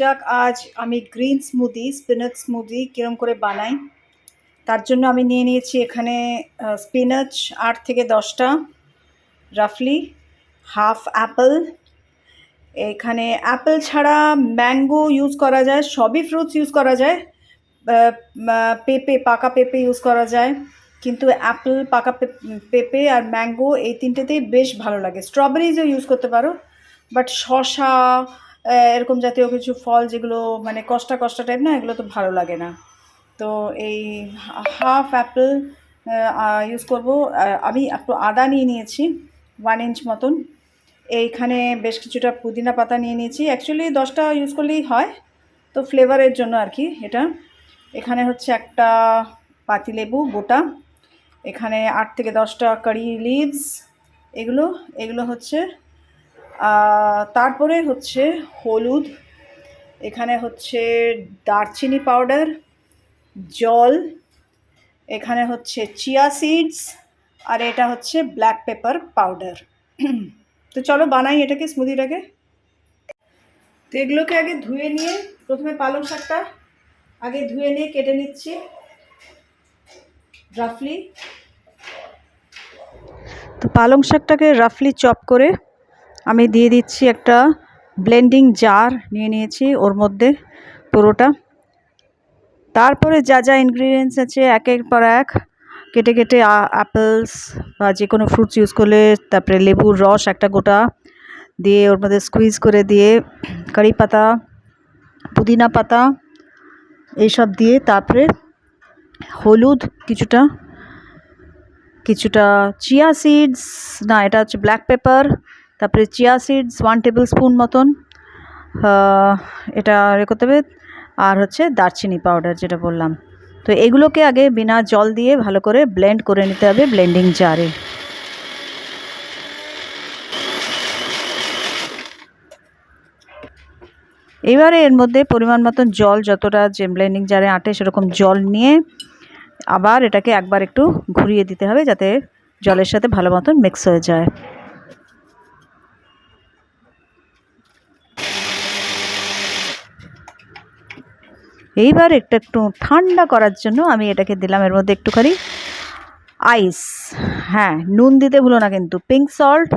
যাক, আজ আমি গ্রিন স্মুদি, স্পিনাচ স্মুদি কিরম করে বানাই তার জন্য আমি নিয়ে নিয়েছি এখানে স্পিনাচ 8 থেকে 10টা, রাফলি হাফ অ্যাপেল। এখানে অ্যাপেল ছাড়া ম্যাঙ্গো ইউজ করা যায়, সবই ফ্রুটস ইউজ করা যায়। পেঁপে, পাকা পেঁপে ইউজ করা যায়, কিন্তু অ্যাপেল, পাকা পেঁপে আর ম্যাঙ্গো এই তিনটেতেই বেশ ভালো লাগে। স্ট্রবেরিজও ইউজ করতে পারো, বাট শসা এরকম জাতীয় কিছু ফল যেগুলো মানে কষ্টা কষ্টা টাইপ না, এগুলো তো ভালো লাগে না। তো এই হাফ অ্যাপেল ইউজ করব। আমি একটু আদা নিয়ে নিয়েছি 1 ইঞ্চ মতন। এইখানে বেশ কিছুটা পুদিনা পাতা নিয়ে নিয়েছি, অ্যাকচুয়ালি 10টা ইউজ করলেই হয়, তো ফ্লেভারের জন্য আর কি এটা। এখানে হচ্ছে একটা পাতিলেবু গোটা, এখানে 8 থেকে 10টা কারি লিভস, এগুলো এগুলো হচ্ছে। তারপরে হচ্ছে হলুদ, এখানে হচ্ছে দারচিনি পাউডার, জল, এখানে হচ্ছে চিয়া সিডস, আর এটা হচ্ছে ব্ল্যাক পেপার পাউডার। তো চলো বানাই এটাকে, স্মুদিটাকে। তো এগুলোকে আগে ধুয়ে নিয়ে, প্রথমে পালং শাকটা আগে ধুয়ে নিয়ে কেটে নিচ্ছি রাফলি। তো পালং শাকটাকে রাফলি চপ করে আমি দিয়ে দিচ্ছি একটা ব্লেন্ডিং জার নিয়ে নিয়েছি, ওর মধ্যে পুরোটা। তারপরে যা যা ইনগ্রিডিয়েন্টস আছে একের পর এক কেটে কেটে, অ্যাপেলস বা যে কোনো ফ্রুটস ইউজ করলে, তারপরে লেবুর রস একটা গোটা দিয়ে ওর মধ্যে স্কুইজ করে দিয়ে, কারি পাতা, পুদিনা পাতা এইসব দিয়ে, তারপরে হলুদ কিছুটা, কিছুটা চিয়া সিডস, না এটা হচ্ছে ব্ল্যাক পেপার, তারপরে চিয়া সিডস 1 টেবিল স্পুন মতন, এটা করতে হবে, আর হচ্ছে দারচিনি পাউডার যেটা বললাম। তো এগুলোকে আগে বিনা জল দিয়ে ভালো করে ব্লেন্ড করে নিতে হবে ব্লেন্ডিং জারে। এবারে এর মধ্যে পরিমাণ মতন জল, যতটা যে ব্লেন্ডিং জারে আটে সেরকম জল নিয়ে আবার এটাকে একবার একটু ঘুরিয়ে দিতে হবে যাতে জলের সাথে ভালো মতন মিক্স হয়ে যায়। এইবার একটু ঠান্ডা করার জন্য আমি এটাকে দিলাম এর মধ্যে একটুখানি আইস। হ্যাঁ, নুন দিতে ভুলো না কিন্তু, পিঙ্ক সল্ট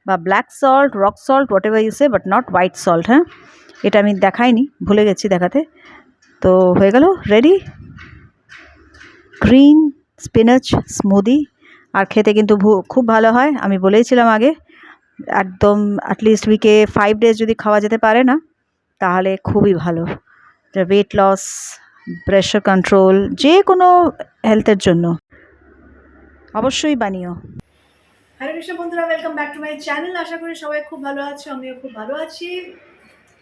বা black salt, rock salt, whatever you say, but not white salt. হ্যাঁ, এটা আমি দেখাইনি, ভুলে গেছি দেখাতে। তো হয়ে গেল রেডি গ্রিন স্পিনাচ স্মুদি। আর খেতে কিন্তু খুব ভালো হয়, আমি বলেইছিলাম আগে। একদম অ্যাটলিস্ট উইকে 5 ডেজ যদি খাওয়া যেতে পারে না, তাহলে খুবই ভালো। ওয়েট লস, প্রেশার কন্ট্রোল, যে কোনো হেলথের জন্য অবশ্যই বানিও। হরে কৃষ্ণ বন্ধুরা, welcome back to my channel. আশা করি সবাই খুব ভালো আছো, আমিও খুব ভালো আছি।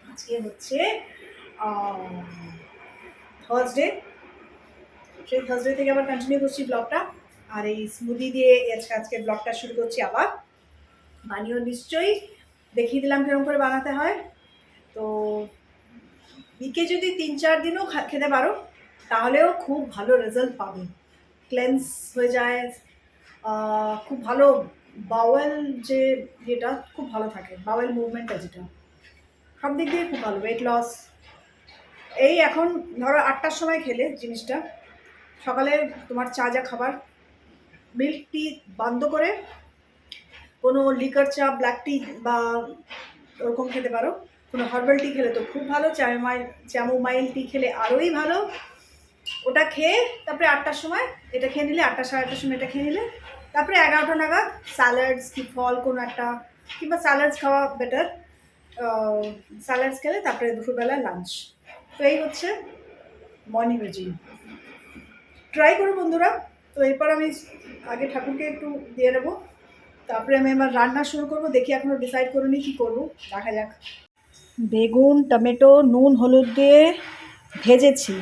আজকে হচ্ছে থার্সডে, সেই থার্সডে থেকে আবার কন্টিনিউ করছি ব্লগটা, আর এই স্মুদি দিয়ে আজকে ব্লগটা শুরু করছি আবার। বানিও নিশ্চয়ই, দেখিয়ে দিলাম কিরকম করে বানাতে হয়। তো উইকে যদি 3-4 দিনও খেতে পারো তাহলেও খুব ভালো রেজাল্ট পাবে, ক্লেন্স হয়ে যায়, খুব ভালো বাওয়েল, যে যেটা খুব ভালো থাকে, বাওয়েল মুভমেন্টটা যেটা, সব দিক দিয়ে খুব ভালো, ওয়েট লস। এই এখন ধরো 8টার সময় খেলে জিনিসটা, সকালে তোমার চা যা খাবার, মিল্ক টি বন্ধ করে কোনো লিকার চা, ব্ল্যাক টি বা ওরকম খেতে পারো। কোনো হার্বাল টি খেলে তো খুব ভালো, চ্যামোমাইল টি খেলে আরোই ভালো। ওটা খেয়ে তারপরে 8টার সময় এটা খেয়ে নিলে, 8টা সাড়ে 8টার সময় এটা খেয়ে নিলে, তারপরে 11টা নাগাদ স্যালাডস কি ফল কোনো একটা, কিংবা স্যালাডস খাওয়া বেটার, স্যালাডস খেলে তারপরে দুপুরবেলা লাঞ্চ। তো এই হচ্ছে মর্নিং রুটিন, ট্রাই করো বন্ধুরা। তো এরপর আমি আগে ঠাকুরকে একটু দিয়ে নেবো, তারপরে আমি আমার রান্না শুরু করবো। দেখি এখনও ডিসাইড করিনি কী করবো, দেখা যাক। বেগুন, টমেটো নুন হলুদ দিয়ে ভেজেছি,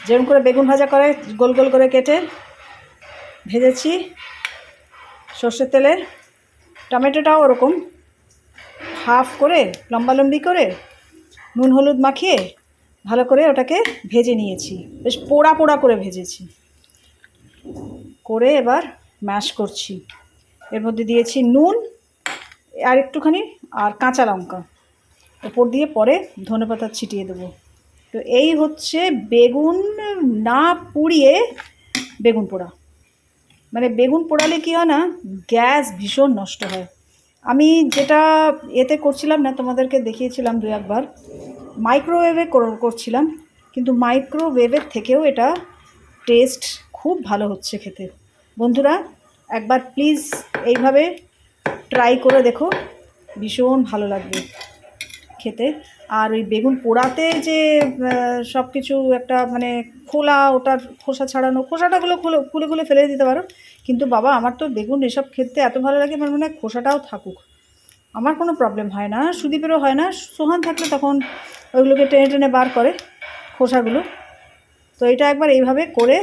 যেরকম করে বেগুন ভাজা করে গোল গোল করে কেটে ভেজেছি সর্ষের তেলে। টমেটোটাও ওরকম হাফ করে লম্বালম্বি করে নুন হলুদ মাখিয়ে ভালো করে ওটাকে ভেজে নিয়েছি, বেশ পোড়া পোড়া করে ভেজেছি, করে এবার ম্যাশ করছি। এর মধ্যে দিয়েছি নুন আর একটুখানি, আর কাঁচা লঙ্কা, ওপর দিয়ে পরে ধনেপাতা ছিটিয়ে দেবো। তো এই হচ্ছে বেগুন না পুড়িয়ে বেগুন পোড়া। মানে বেগুন পোড়ালে কী হয় না, গ্যাস ভীষণ নষ্ট হয়। আমি যেটা এতে করছিলাম না, তোমাদেরকে দেখিয়েছিলাম দু একবার, মাইক্রোওয়েভে করছিলাম, কিন্তু মাইক্রোওয়েভের থেকেও এটা টেস্ট খুব ভালো হচ্ছে খেতে। বন্ধুরা একবার প্লিজ এইভাবে ট্রাই করে দেখো, ভীষণ ভালো লাগবে খেতে। আর ওই বেগুন পোড়াতে যে সব কিছু একটা মানে খোলা, ওটার খোসা ছাড়ানো, খোসাটাগুলো খুলে খুলে ফেলে দিতে পারো, কিন্তু বাবা আমার তো বেগুন এসব খেতে এত ভালো লাগে, আমার মনে হয় খোসাটাও থাকুক, আমার কোনো প্রবলেম হয় না। সুদীপেরও হয় না, সোহান থাকলে তখন ওইগুলোকে টেনে টেনে বার করে খোসাগুলো। তো এটা একবার এইভাবে করে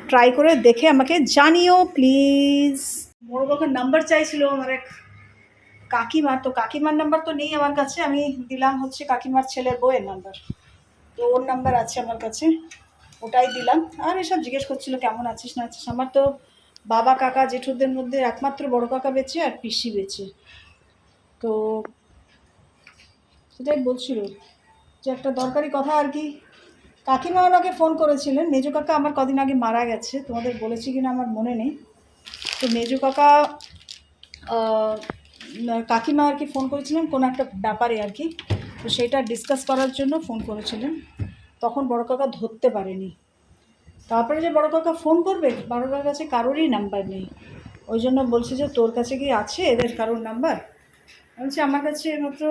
ট্রাই করে দেখে আমাকে জানিও প্লিজ। বড় কাকার নাম্বার চাইছিল আমার এক কাকিমার, তো কাকিমার নাম্বার তো নেই আমার কাছে, আমি দিলাম হচ্ছে কাকিমার ছেলের বউয়ের নাম্বার, তো ওর নাম্বার আছে আমার কাছে, ওটাই দিলাম। আর এসব জিজ্ঞেস করছিল কেমন আছিস না আছিস। আমার তো বাবা কাকা জেঠুদের মধ্যে একমাত্র বড় কাকা বেঁচে আর পিসি বেঁচে, তো সেটাই বলছিল যে একটা দরকারি কথা আর কি। কাকিমা ওনাকে ফোন করেছিলেন, মেজো কাকা আমার কদিন আগে মারা গেছে, তোমাদের বলেছি কিনা আমার মনে নেই। তো মেজো কাকা কাকিমা আর কি ফোন করেছিলেন কোনো একটা ব্যাপারে আর কি, তো সেটা ডিসকাস করার জন্য ফোন করেছিলেন। তখন বড় কাকা ধরতে পারেনি, তারপরে যে বড় কাকা ফোন করবে, বড় কাকার কাছে কারোরই নাম্বার নেই। ওই জন্য বলছে যে তোর কাছে কি আছে এদের কারোর নাম্বার? বলছি আমার কাছে মাত্র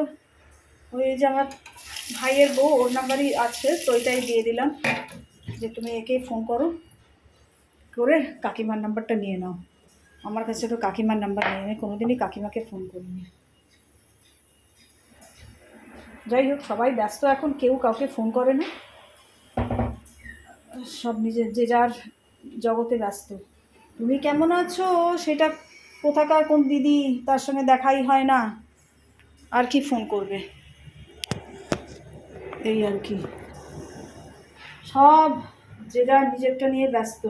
ওই যে আমার ভাইয়ের বউ, ওর নাম্বারই আছে, তো ওইটাই দিয়ে দিলাম যে তুমি একেই ফোন করো, করে কাকিমার নাম্বারটা নিয়ে নাও। আমার কাছে তো কাকিমার নাম্বার নেই, আমি কোনোদিনই কাকিমাকে ফোন করিনি। যাই হোক, সবাই ব্যস্ত এখন, কেউ কাউকে ফোন করে না, সব নিজের যে যার জগতে ব্যস্ত। তুমি কেমন আছো সেটা কোথাকার কোন দিদি, তার সঙ্গে দেখাই হয় না, আর কি ফোন করবে, এই আর কি। সব যে যার নিজেরটা নিয়ে ব্যস্ত,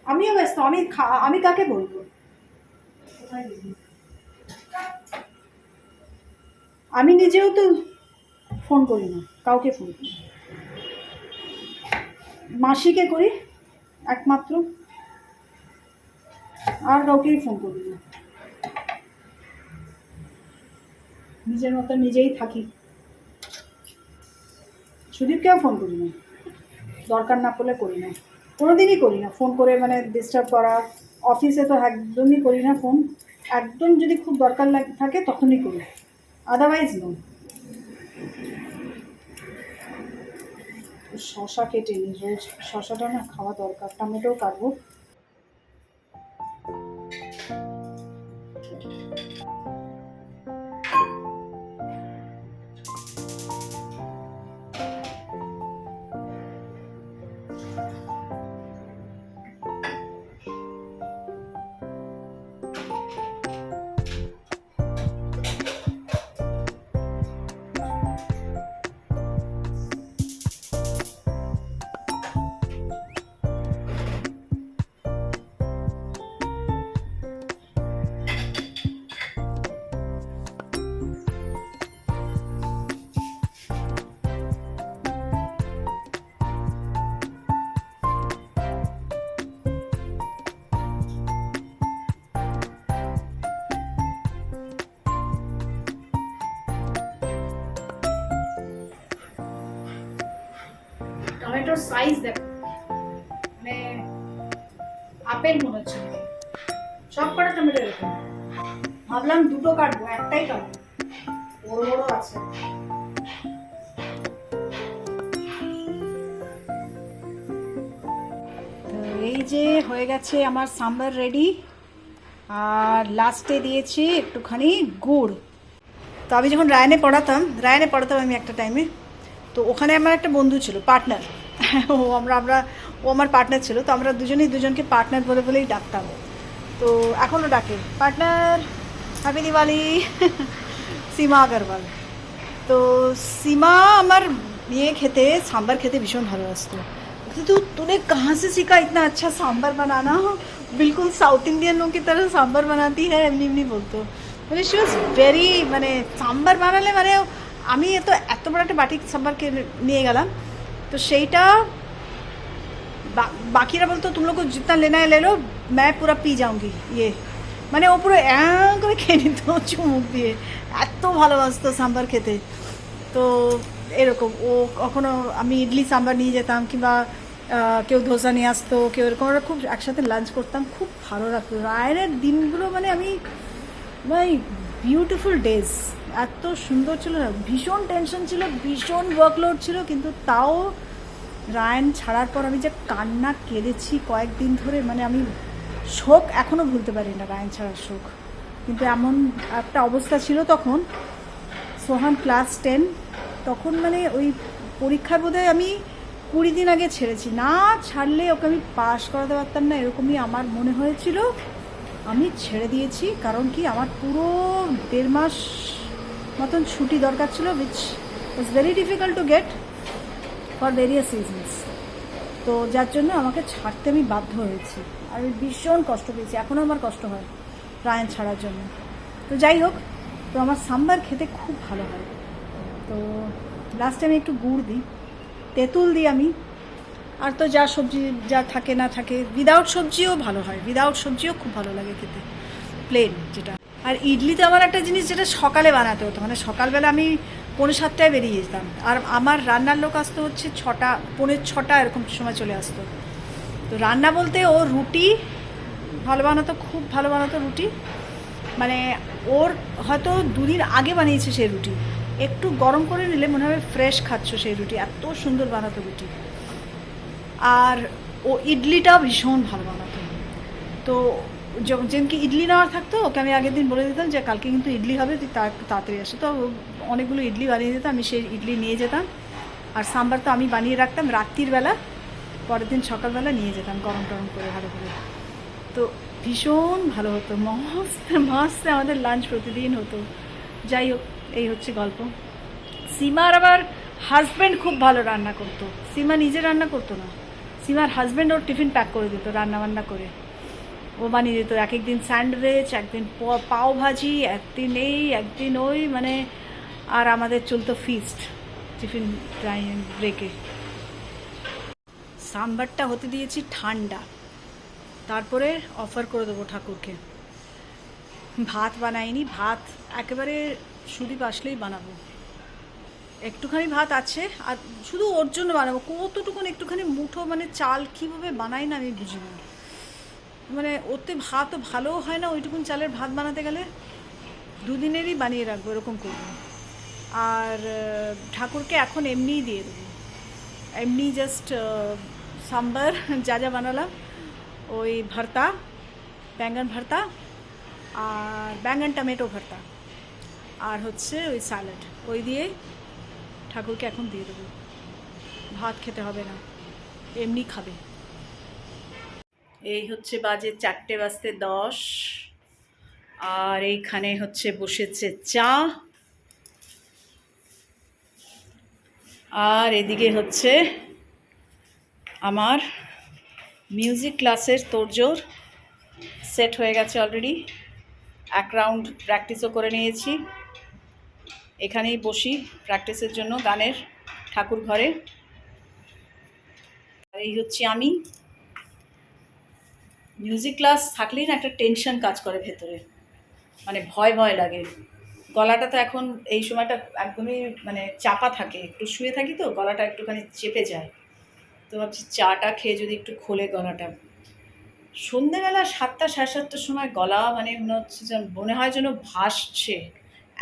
আমিও ব্যস্ত। আমি কাকে বলবো, আমি নিজেও তো ফোন করি না কাউকে, ফোন করি মাসিকে করি একমাত্র, আর কাউকেই ফোন করি না, নিজের মতো নিজেই থাকি। সুদীপকেও ফোন করি না, দরকার না পড়লে করি না, কোনোদিনই করি না ফোন করে মানে ডিস্টার্ব করা। অফিসে তো একদমই করি না ফোন, একদম যদি খুব দরকার থাকে তখনই করি, আদারওয়াইজ নো। শশা কেটে নিই, রোজ শশাটা না খাওয়া দরকার, টমেটোও কাটবো। টমেটোর সাইজ দেখো, মানে আপেল মনে হচ্ছে, সব কটা টমেটো এরকম। ভাবলাম দুটো কাটবো, একটাই কাটবো, বড় বড় আছে। এই যে হয়ে গেছে আমার সাম্বার রেডি, আর লাস্টে দিয়েছি একটুখানি গুড়। তো আমি যখন রায়নে পড়াতাম আমি একটা টাইমে, তো ওখানে আমার একটা বন্ধু ছিল, পার্টনার, ও আমার পার্টনার ছিল, তো আমরা দুজনকে পার্টনার বলেই ডাকতাম। তো এখনও ডাকে পার্টনার, হ্যাপি দিওয়ালি। সীমা আগরওয়াল। তো সীমা আমার খেতে सांबर খেতে ভীষণ ভালোবাসতো। तो तूने कहाँ से सीखा इतना अच्छा सांबर बनाना, बिल्कुल साउथ इंडियनों की तरह सांबर बनाती है, एमनी बोलते। মানে শি ওয়াজ ভেরি, মানে সাম্বার বানালে মানে আমি এত বড় একটা বাটি সাম্বারকে নিয়ে গেলাম, তো সেইটা বাকিরা বলতো তুম লোগ জিতনা লেনা है ले लो, मैं पूरा पी जाऊंगी ये, মানে ও পুরো করে খেয়ে নিত চুমুক দিয়ে, এত ভালোবাসতো সাম্বার খেতে। তো এরকম ও কখনো আমি ইডলি সাম্বার নিয়ে যেতাম, কিংবা কেউ ধোসা নিয়ে আসতো, কেউ এরকম, আমরা খুব একসাথে লাঞ্চ করতাম, খুব ভালো লাগতো রায়ের দিনগুলো। মানে আমি ভাই বিউটিফুল ডেজ, এত সুন্দর ছিল না, ভীষণ টেনশন ছিল, ভীষণ ওয়ার্কলোড ছিল, কিন্তু তাও রায়ন ছাড়ার পর আমি যে কান্না কেঁদেছি কয়েকদিন ধরে, মানে আমি শোক এখনও ভুলতে পারি না, রায়ন ছাড়ার শোক। কিন্তু এমন একটা অবস্থা ছিল তখন, সোহান ক্লাস 10, তখন মানে ওই পরীক্ষার বোধহয় আমি 20 দিন আগে ছেড়েছি, না ছাড়লে ওকে আমি পাস করাতে পারতাম না, এরকমই আমার মনে হয়েছিল। আমি ছেড়ে দিয়েছি, কারণ কি আমার পুরো 1.5 মাস মতন ছুটি দরকার ছিল, which was very difficult to get for various reasons. তো যার জন্য আমাকে ছাড়তে আমি বাধ্য হয়েছি, আমি ভীষণ কষ্ট পেয়েছি, এখনও আমার কষ্ট হয় রায়ন ছাড়ার জন্য। তো যাই হোক, তো আমার সাম্বার খেতে খুব ভালো হয়। তো লাস্টে আমি একটু গুড় দিই, তেঁতুল দিই আমি, আর তো যা সবজি যা থাকে না থাকে, উইদাউট সবজিও ভালো হয়, উইদাউট সবজিও খুব ভালো লাগে খেতে, প্লেন যেটা। আর ইডলিতে আমার একটা জিনিস যেটা সকালে বানাতে হতো, মানে সকালবেলা আমি 5:45 বেরিয়ে যেতাম, আর আমার রান্নার লোক আসতো হচ্ছে 6টা 5:45 এরকম সময় চলে আসতো। তো রান্না বলতে ও রুটি ভালো বানাতো, খুব ভালো বানাতো রুটি, মানে ওর হয়তো 2 দিন আগে বানিয়েছে সেই রুটি, একটু গরম করে নিলে মনে হবে ফ্রেশ খাচ্ছ সেই রুটি, এত সুন্দর বানাতো রুটি। আর ও ইডলিটাও ভীষণ ভালো বানাতো। তো যেদিনকে ইডলি নেওয়ার থাকতো ওকে আমি আগের দিন বলে দিতাম যে কালকে কিন্তু ইডলি হবে, তুই একটু তাড়াতাড়ি আসে, তো অনেকগুলো ইডলি বানিয়ে দিতাম, আমি সেই ইডলি নিয়ে যেতাম। আর সাম্বার তো আমি বানিয়ে রাখতাম রাত্রির বেলা, পরের দিন সকালবেলা নিয়ে যেতাম গরম টরম করে ভালো করে। তো ভীষণ ভালো হতো, মস্ত মস্ত আমাদের লাঞ্চ প্রতিদিন হতো। যাই হোক, এই হচ্ছে গল্প। সীমার আবার হাজব্যান্ড খুব ভালো রান্না করতো, সীমা নিজে রান্না করতো না, সীমার হাজব্যান্ড ওর টিফিন প্যাক করে দিত রান্না বান্না করে, ও বানিয়ে দিত। এক একদিন স্যান্ডউইচ, একদিন পাও ভাজি, একদিন এই একদিন ওই, মানে আর আমাদের চলতো ফিস্ট টিফিন ব্রেকে। সাম্বারটা হতে দিয়েছি ঠান্ডা, তারপরে অফার করে দেবো ঠাকুরকে। ভাত বানাইনি, ভাত একেবারে সুদীপ আসলেই বানাবো, একটুখানি ভাত আছে, আর শুধু ওর জন্য বানাবো, কতটুকুন একটুখানি মুঠো, মানে চাল কীভাবে বানাই না আমি বুঝি না, মানে ওতে ভাতও ভালোও হয় না, ওইটুকুন চালের ভাত বানাতে গেলে 2 দিনেরই বানিয়ে রাখবো, এরকম করবো। আর ঠাকুরকে এখন এমনিই দিয়ে দেবো, এমনি জাস্ট সাম্বার যা যা বানালাম, ওই ভর্তা, ব্যাঙ্গন ভর্তা, আর ব্যাঙ্গন টমেটো ভর্তা, আর হচ্ছে ওই স্যালাড, ওই দিয়ে ঠাকুরকে এখন দিয়ে দেবো, ভাত খেতে হবে না, এমনি খাবে। এই হচ্ছে বাজে 4:10, আর এইখানে হচ্ছে বসেছে চা, আর এদিকে হচ্ছে আমার মিউজিক ক্লাসের তোড়জোড় সেট হয়ে গেছে অলরেডি, 1 রাউন্ড প্র্যাকটিসও করে নিয়েছি, এখানেই বসি প্র্যাকটিসের জন্য গানের ঠাকুর ঘরে। আর এই হচ্ছে আমি। মিউজিক ক্লাস থাকলেই না একটা টেনশন কাজ করে ভেতরে, মানে ভয় ভয় লাগে, গলাটা তো এখন এই সময়টা একদমই মানে চাপা থাকে, একটু শুয়ে থাকি তো গলাটা একটুখানি চেপে যায়, তো ভাবছি চাটা খেয়ে যদি একটু খোলে গলাটা। সন্ধ্যেবেলা 7টা 7:30টার সময় গলা মানে মনে হচ্ছে যেন, মনে হয় যেন ভাসছে,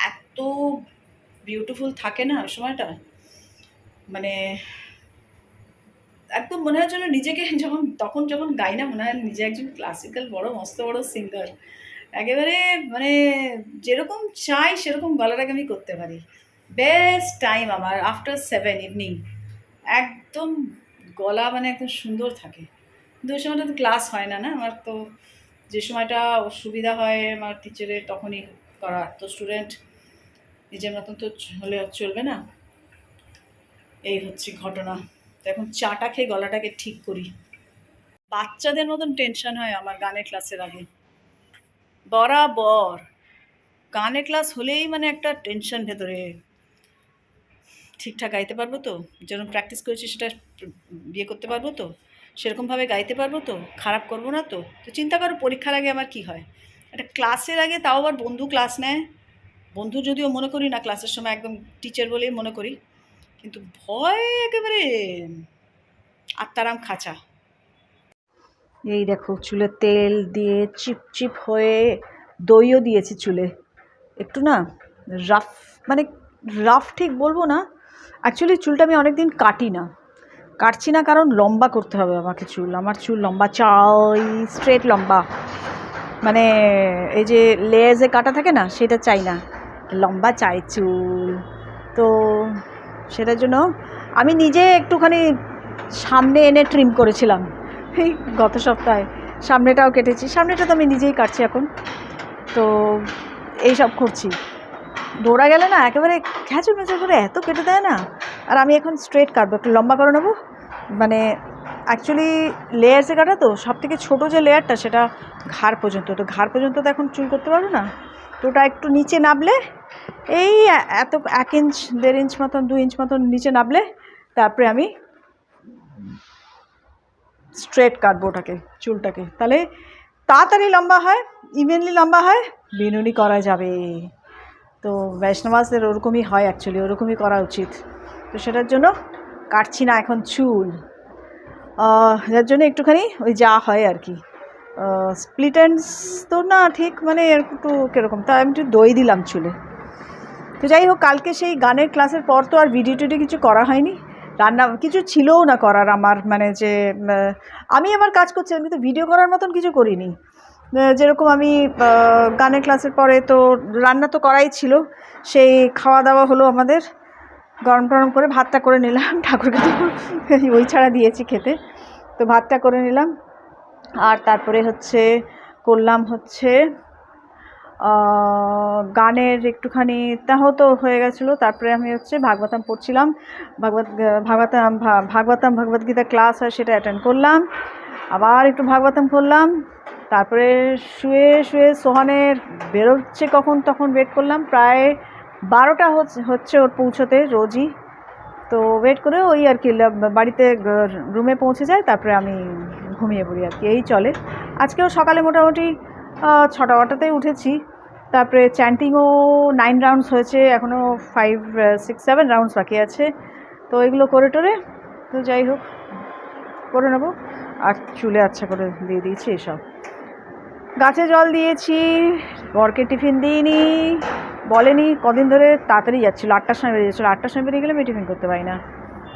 এত বিউটিফুল থাকে না সময়টা, মানে একদম মনে হয় যেন নিজেকে যখন গাই না, মনে হয় নিজে একজন ক্লাসিক্যাল বড় মস্ত বড় সিঙ্গার, একেবারে মানে যেরকম চাই সেরকম গলাটাকে আমি করতে পারি। বেস্ট টাইম আমার আফটার 7 ইভিনিং, একদম গলা মানে একদম সুন্দর থাকে। কিন্তু ওই সময়টা তো ক্লাস হয় না, আমার তো যে সময়টা সুবিধা হয় আমার টিচারের তখনই করা, তো স্টুডেন্ট নিজের মতন তো হলে চলবে না, এই হচ্ছে ঘটনা। তো এখন চাটা খেয়ে গলাটাকে ঠিক করি। বাচ্চাদের মতন টেনশন হয় আমার গানের ক্লাসের আগে, বরাবর গানের ক্লাস হলেই মানে একটা টেনশন ভেতরে, ঠিকঠাক গাইতে পারবো তো, যেরকম প্র্যাকটিস করেছি সেটা বিয়ে করতে পারবো তো, সেরকমভাবে গাইতে পারবো তো, খারাপ করবো না তো। তো চিন্তা করো পরীক্ষার আগে আমার কি হয়, একটা ক্লাসের আগে, তাও আবার বন্ধু ক্লাস নেয়, বন্ধু যদিও মনে করি না ক্লাসের সময়, একদম টিচার বলেই মনে করি, কিন্তু ভয় একেবারে আত্মারাম খাঁচা। এই দেখো চুলে তেল দিয়ে চিপচিপ হয়ে, দইও দিয়েছি চুলে, একটু না রাফ, মানে রাফ ঠিক বলবো না, অ্যাকচুয়ালি চুলটা আমি অনেক দিন কাটছি না কারণ লম্বা করতে হবে আমাকে চুল, আমার চুল লম্বা চাই, স্ট্রেট লম্বা, মানে এই যে লেয়ার্সে কাটা থাকে না সেটা চাই না, লম্বা চাই চুল। তো সেটার জন্য আমি নিজে একটুখানি সামনে এনে ট্রিম করেছিলাম এই গত সপ্তাহে, সামনেটাও কেটেছি, সামনেটা তো আমি নিজেই কাটছি এখন, তো এইসব করছি। দৌড়া গেলে না একেবারে ঘ্যাচর মেচর করে এত কেটে দেয় না, আর আমি এখন স্ট্রেট কাটবো, একটু লম্বা করে নেবো, মানে অ্যাকচুয়ালি লেয়ার্সে কাটা তো, সব থেকে ছোটো যে লেয়ারটা সেটা ঘাড় পর্যন্ত, তো ঘাড় পর্যন্ত তো এখন চুল করতে পারবো না, তো ওটা একটু নিচে নামলে, এই এত 1 ইঞ্চ 1.5 ইঞ্চ মতন 2 ইঞ্চ মতন নিচে নামলে তারপরে আমি স্ট্রেট কাটবো ওটাকে, চুলটাকে, তাহলে তাড়াতাড়ি লম্বা হয়, ইভেনলি লম্বা হয়, বিনুনি করা যাবে। তো বৈষ্ণবাসদের ওরকমই হয়, অ্যাকচুয়ালি ওরকমই করা উচিত, তো সেটার জন্য কাটছি না এখন চুল, যার জন্য একটুখানি ওই যা হয় আর কি, স্প্লিট এন্ডস তো না ঠিক, মানে একটু কীরকম, তা আমি একটু দই দিলাম চুলে। তো যাই হোক, কালকে সেই গানের ক্লাসের পর তো আর ভিডিও টিডিও কিছু করা হয়নি, রান্না কিছু ছিলও না করার আমার, মানে যে আমি আমার কাজ করছিলাম কিন্তু ভিডিও করার মতন কিছু করিনি, যেরকম আমি গানের ক্লাসের পরে তো রান্না তো করাই ছিল, সেই খাওয়া দাওয়া হলো আমাদের, গরম টরম করে ভাতটা করে নিলাম, ঠাকুরকে তো ওই ছাড়া দিয়েছি খেতে, তো ভাতটা করে নিলাম, আর তারপরে হচ্ছে করলাম হচ্ছে গানের একটুখানি, তাও তো হয়ে গেছিলো, তারপরে আমি হচ্ছে ভাগবতম পড়ছিলাম, ভগবদ্গীতা ক্লাস হয় সেটা অ্যাটেন্ড করলাম, আবার একটু ভাগবতম পড়লাম, তারপরে শুয়ে শুয়ে সোহানের বেরোচ্ছে কখন তখন ওয়েট করলাম, প্রায় 12টা হচ্ছে ওর পৌঁছতে রোজই, তো ওয়েট করে ওই আর কি বাড়িতে রুমে পৌঁছে যায়, তারপরে আমি ঘুমিয়ে পড়ি আর কি, এই চলে। আজকেও সকালে মোটামুটি 6টা-8টাতেই উঠেছি, তারপরে চ্যান্টিংও 9 রাউন্ডস হয়েছে, এখনও 5, 6, 7 রাউন্ডস বাকি আছে, তো এগুলো করে টোরে, তো যাই হোক করে নেবো, আর চুলে আচ্ছা করে দিয়ে দিয়েছি এসব, গাছে জল দিয়েছি, বরকে টিফিন দিইনি, বলেনি কদিন ধরে তাড়াতাড়ি যাচ্ছিলো, 8টার সময় বেরিয়ে যাচ্ছিলো, 8টার সময় বেরিয়ে গেলে আমি টিফিন করতে পারি না,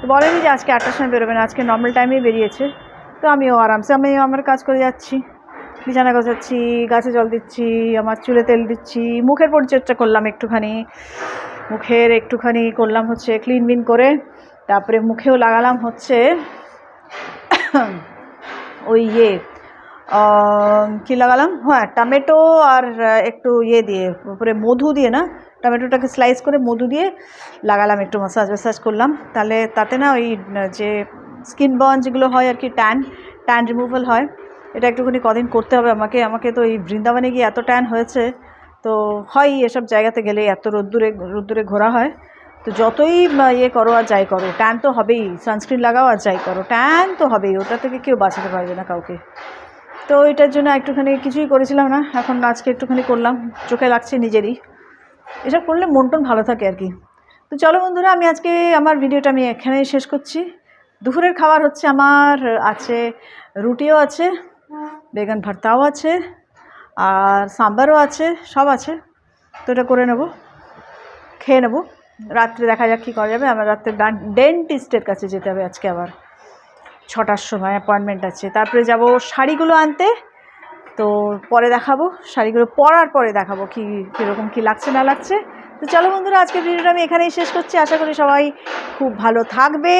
তো বলেনি যে আজকে 8টার সময় বেরোবে না, আজকে নর্মাল টাইমেই বেরিয়েছে, তো আমিও আরামসে আমি আমার কাজ করে যাচ্ছি, বিছানা গোছাচ্ছি, গাছে জল দিচ্ছি, আমার চুলে তেল দিচ্ছি, মুখের পরিচর্যা করলাম একটুখানি করলাম হচ্ছে ক্লিন বিন করে, তারপরে মুখেও লাগালাম হচ্ছে ওই কী লাগালাম, হ্যাঁ টমেটো আর একটু দিয়ে উপরে মধু দিয়ে, না টমেটোটাকে স্লাইস করে মধু দিয়ে লাগালাম, একটু মাসাজ করলাম, তাহলে তাতে না ওই যে স্কিন বার্ন যেগুলো হয় আর কি, ট্যান রিমুভাল হয়, এটা একটুখানি কদিন করতে হবে আমাকে তো এই বৃন্দাবনে গিয়ে এত ট্যান হয়েছে, তো হয় এসব জায়গাতে গেলে এত রোদ্দুরে ঘোরা হয়, তো যতই করো আর যাই করো ট্যান তো হবেই, সানস্ক্রিন লাগাও আর যাই করো ট্যান তো হবেই, ওটা থেকে কেউ বাঁচাতে পারবে না কাউকে, তো এটার জন্য একটুখানি কিছুই করেছিলাম না, এখন আজকে একটুখানি করলাম, চোখে লাগছে নিজেরই, এসব করলে মন টন ভালো থাকে আর কি। তো চলো বন্ধুরা, আমি আজকে আমার ভিডিওটা আমি এখানেই শেষ করছি। দুপুরের খাবার হচ্ছে আমার আছে, রুটিও আছে, বেগুন ভর্তাও আছে, আর সাম্বারও আছে, সব আছে, তো এটা করে নেব, খেয়ে নেব, রাত্রে দেখা যাক কী করা যাবে। আমার রাত্রে ডেন্টিস্টের কাছে যেতে হবে আজকে, আবার 6টার সময় অ্যাপয়েন্টমেন্ট আছে, তারপরে যাব শাড়িগুলো আনতে, তো পরে দেখাবো, শাড়িগুলো পরার পরে দেখাবো কীরকম কী লাগছে না লাগছে। তো চলো বন্ধুরা, আজকের ভিডিওটা আমি এখানেই শেষ করছি, আশা করি সবাই খুব ভালো থাকবে,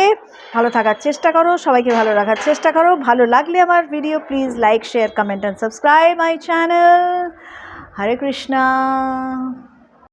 ভালো থাকার চেষ্টা করো, সবাইকে ভালো রাখার চেষ্টা করো, ভালো লাগলে আমার video please like, share, comment and subscribe my channel. Hare Krishna.